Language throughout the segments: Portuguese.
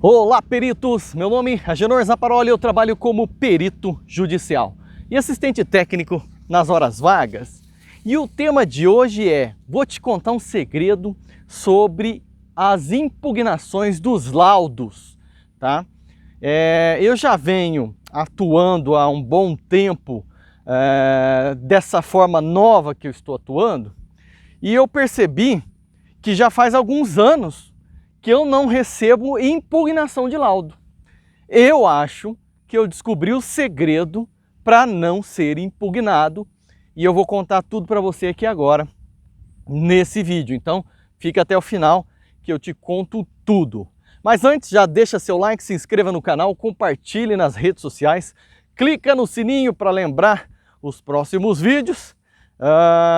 Olá, peritos! Meu nome é Agenor Zaparoli, eu trabalho como perito judicial e assistente técnico nas horas vagas. E o tema de hoje vou te contar um segredo sobre as impugnações dos laudos, tá? Eu já venho atuando há um bom tempo dessa forma nova que eu estou atuando e eu percebi que já faz alguns anos que eu não recebo impugnação de laudo. Eu acho que eu descobri o segredo para não ser impugnado e eu vou contar tudo para você aqui agora, nesse vídeo. Então, fica até o final que eu te conto tudo. Mas antes, já deixa seu like, se inscreva no canal, compartilhe nas redes sociais, clica no sininho para lembrar os próximos vídeos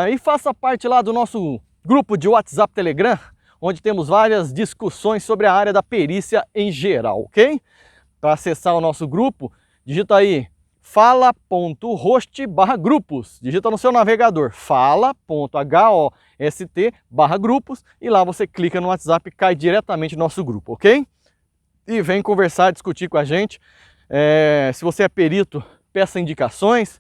e faça parte lá do nosso grupo de WhatsApp Telegram, onde temos várias discussões sobre a área da perícia em geral, ok? Para acessar o nosso grupo, digita aí fala.host/grupos, digita no seu navegador fala.host/grupos e lá você clica no WhatsApp e cai diretamente no nosso grupo, ok? E vem conversar, discutir com a gente. Se você é perito, peça indicações,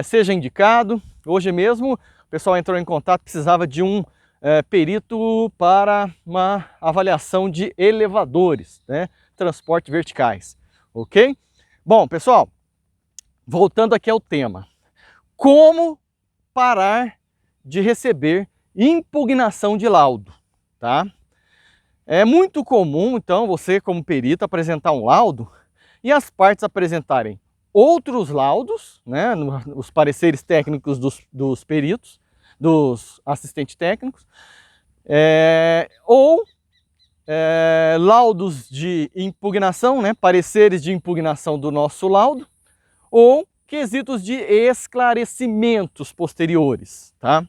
seja indicado. Hoje mesmo o pessoal entrou em contato, precisava de um perito para uma avaliação de elevadores, né? Transporte verticais, ok? Bom, pessoal, voltando aqui ao tema. Como parar de receber impugnação de laudo, tá? É muito comum, então, você como perito apresentar um laudo e as partes apresentarem outros laudos, né? Os pareceres técnicos dos peritos, dos assistentes técnicos, ou laudos de impugnação, né, pareceres de impugnação do nosso laudo, ou quesitos de esclarecimentos posteriores, tá?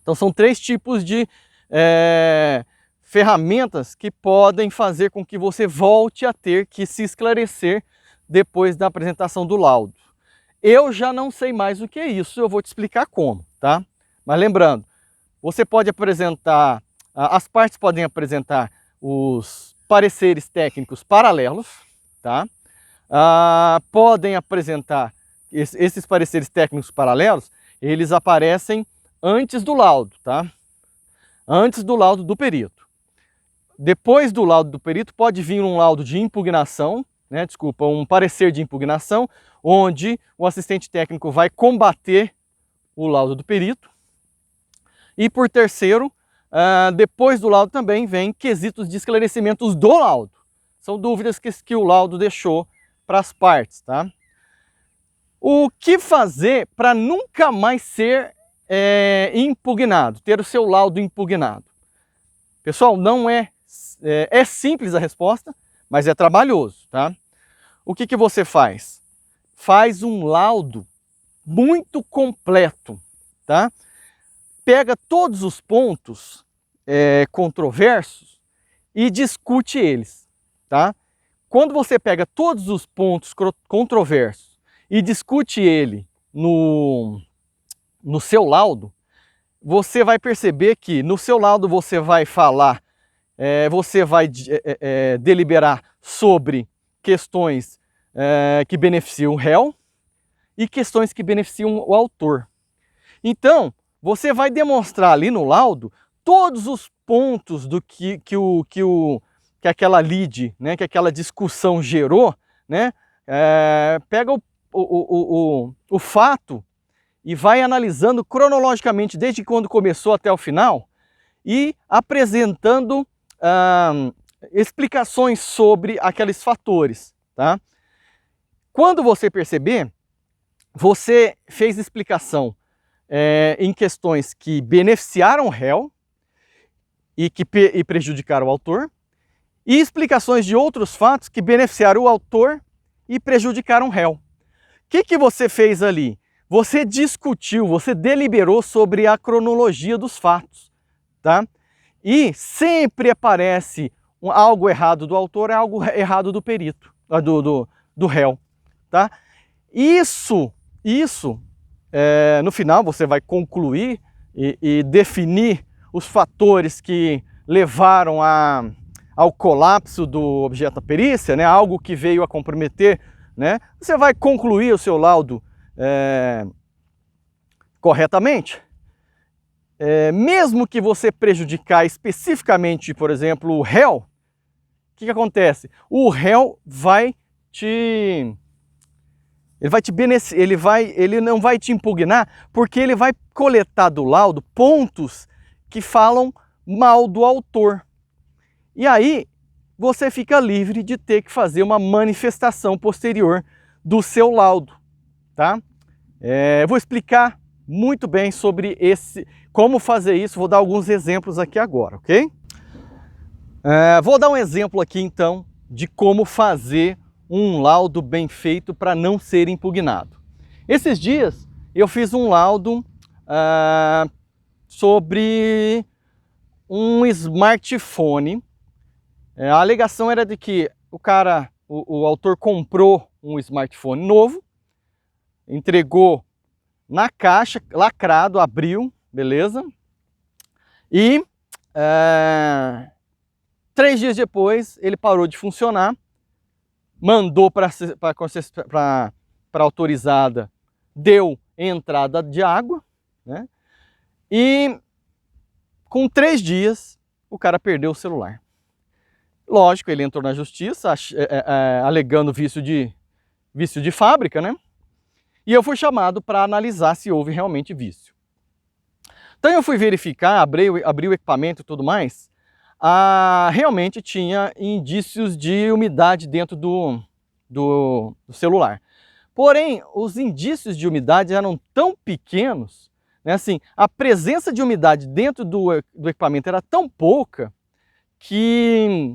Então são três tipos de ferramentas que podem fazer com que você volte a ter que se esclarecer depois da apresentação do laudo. Eu já não sei mais o que é isso, eu vou te explicar como, tá? Mas lembrando, você pode apresentar, as partes podem apresentar os pareceres técnicos paralelos, tá? Podem apresentar esses pareceres técnicos paralelos, eles aparecem antes do laudo, tá? Antes do laudo do perito. Depois do laudo do perito pode vir um laudo de impugnação, né? Desculpa, um parecer de impugnação, onde o assistente técnico vai combater o laudo do perito. E por terceiro, depois do laudo também vem quesitos de esclarecimentos do laudo. São dúvidas que o laudo deixou para as partes, tá? O que fazer para nunca mais ser impugnado, ter o seu laudo impugnado? Pessoal, não é simples a resposta, mas é trabalhoso, tá? O que você faz? Faz um laudo muito completo, tá? Pega todos os pontos controversos e discute eles, tá? Quando você pega todos os pontos controversos e discute ele no seu laudo, você vai perceber que no seu laudo você vai falar, você vai deliberar sobre questões que beneficiam o réu e questões que beneficiam o autor. Então, você vai demonstrar ali no laudo todos os pontos do que aquela lide, né, que aquela discussão gerou, né? Pega o fato e vai analisando cronologicamente desde quando começou até o final e apresentando explicações sobre aqueles fatores, tá? Quando você perceber, você fez explicação em questões que beneficiaram o réu e que prejudicaram o autor, e explicações de outros fatos que beneficiaram o autor e prejudicaram o réu. O que você fez ali? Você discutiu, você deliberou sobre a cronologia dos fatos, tá? E sempre aparece algo errado do autor, algo errado do perito, do réu, tá? Isso no final você vai concluir e definir os fatores que levaram ao colapso do objeto da perícia, né, algo que veio a comprometer, né, você vai concluir o seu laudo corretamente. Mesmo que você prejudicar especificamente, por exemplo, o réu, o que acontece? O réu vai te... Ele não vai te impugnar, porque ele vai coletar do laudo pontos que falam mal do autor. E aí você fica livre de ter que fazer uma manifestação posterior do seu laudo, tá? Eu vou explicar muito bem sobre como fazer isso, vou dar alguns exemplos aqui agora, ok? Vou dar um exemplo aqui então de como fazer um laudo bem feito para não ser impugnado. Esses dias eu fiz um laudo sobre um smartphone. A alegação era de que o autor comprou um smartphone novo, entregou na caixa, lacrado, abriu, beleza? E 3 dias depois ele parou de funcionar, mandou para a autorizada, deu entrada de água, né? E com 3 dias o cara perdeu o celular. Lógico, ele entrou na justiça alegando vício de fábrica, né? E eu fui chamado para analisar se houve realmente vício. Então eu fui verificar, abri o equipamento e tudo mais. Realmente tinha indícios de umidade dentro do celular. Porém, os indícios de umidade eram tão pequenos, né, assim, a presença de umidade dentro do equipamento era tão pouca que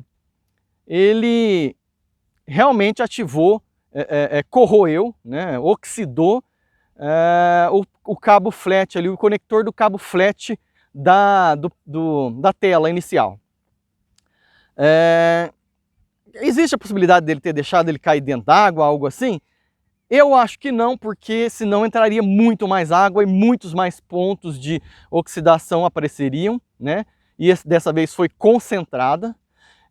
ele realmente ativou, corroeu, né, oxidou o cabo flat ali, o conector do cabo flat da tela inicial. Existe a possibilidade dele ter deixado ele cair dentro d'água, algo assim? Eu acho que não, porque senão entraria muito mais água e muitos mais pontos de oxidação apareceriam, né? E dessa vez foi concentrada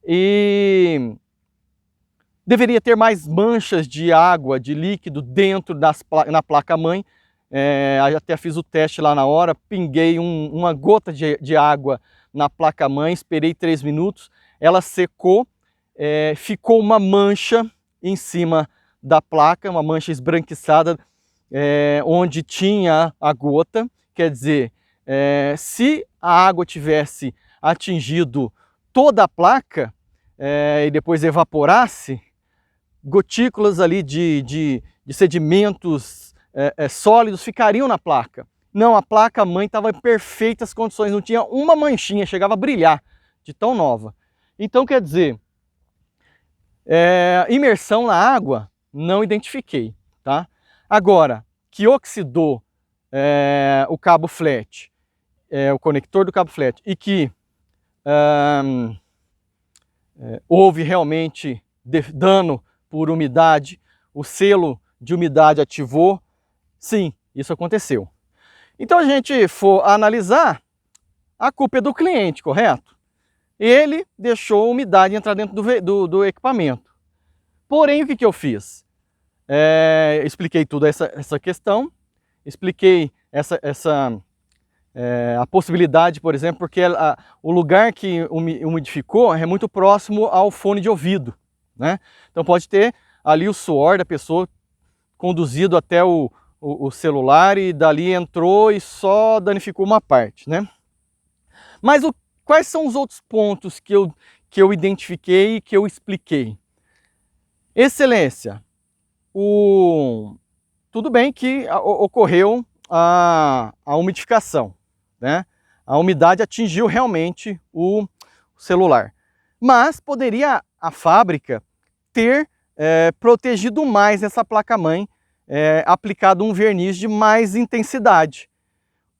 e deveria ter mais manchas de água, de líquido dentro na placa-mãe. Até fiz o teste lá na hora, pinguei uma gota de água na placa-mãe, esperei 3 minutos, ela secou, ficou uma mancha em cima da placa, uma mancha esbranquiçada, onde tinha a gota. Quer dizer, se a água tivesse atingido toda a placa e depois evaporasse, gotículas ali de sedimentos sólidos ficariam na placa. Não, a placa-mãe estava em perfeitas condições, não tinha uma manchinha, chegava a brilhar de tão nova. Então, quer dizer, imersão na água, não identifiquei, tá? Agora, que oxidou o cabo flat, o conector do cabo flat, e que houve realmente dano por umidade, o selo de umidade ativou, sim, isso aconteceu. Então, a gente for analisar, a culpa é do cliente, correto? Ele deixou a umidade entrar dentro do equipamento. Porém, o que eu fiz? Expliquei tudo essa questão, expliquei a possibilidade, por exemplo, porque o lugar que umidificou é muito próximo ao fone de ouvido, né? Então pode ter ali o suor da pessoa conduzido até o celular e dali entrou e só danificou uma parte, né? Mas quais são os outros pontos que eu identifiquei e que eu expliquei? Excelência, tudo bem que ocorreu a umidificação, né? A umidade atingiu realmente o celular. Mas poderia a fábrica ter protegido mais essa placa-mãe, aplicado um verniz de mais intensidade.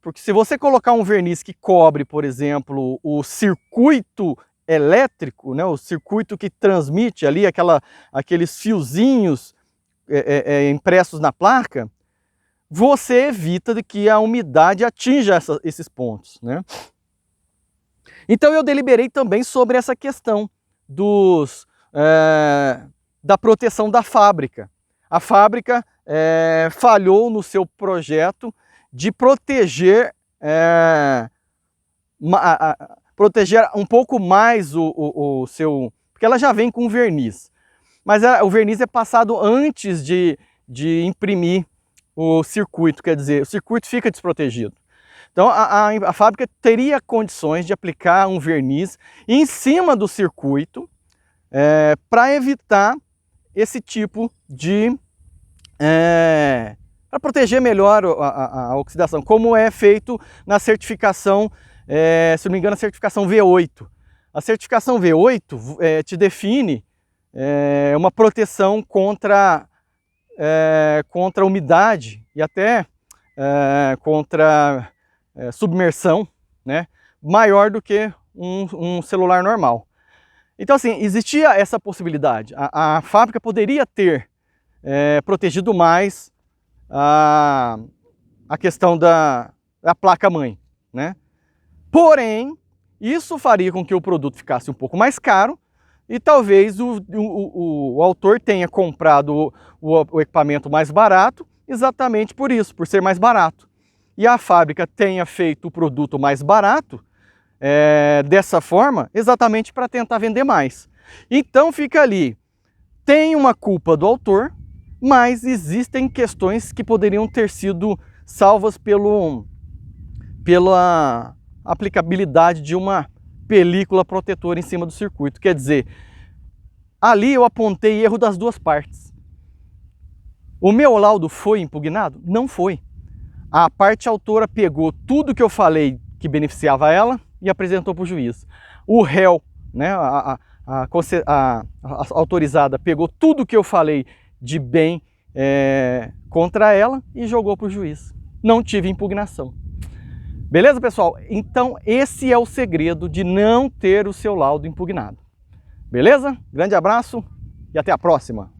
Porque se você colocar um verniz que cobre, por exemplo, o circuito elétrico, né, o circuito que transmite ali aqueles fiozinhos impressos na placa, você evita de que a umidade atinja esses pontos, né? Então eu deliberei também sobre essa questão da proteção da fábrica. A fábrica falhou no seu projeto de proteger, proteger um pouco mais o seu... Porque ela já vem com verniz. Mas o verniz é passado antes de imprimir o circuito, quer dizer, o circuito fica desprotegido. Então a fábrica teria condições de aplicar um verniz em cima do circuito para evitar esse tipo de... para proteger melhor a oxidação, como é feito na certificação, se não me engano, a certificação V8. A certificação V8 te define uma proteção contra umidade e até contra submersão, né, maior do que um celular normal. Então, assim, existia essa possibilidade. A fábrica poderia ter protegido mais a questão da placa-mãe, né? Porém, isso faria com que o produto ficasse um pouco mais caro e talvez o autor tenha comprado o equipamento mais barato exatamente por isso, por ser mais barato. E a fábrica tenha feito o produto mais barato dessa forma exatamente para tentar vender mais. Então fica ali, tem uma culpa do autor, mas existem questões que poderiam ter sido salvas pela aplicabilidade de uma película protetora em cima do circuito. Quer dizer, ali eu apontei erro das duas partes. O meu laudo foi impugnado? Não foi. A parte autora pegou tudo que eu falei que beneficiava ela e apresentou para o juiz. O réu, né, a autorizada, pegou tudo que eu falei de bem contra ela e jogou para o juiz. Não tive impugnação. Beleza, pessoal? Então esse é o segredo de não ter o seu laudo impugnado. Beleza? Grande abraço e até a próxima!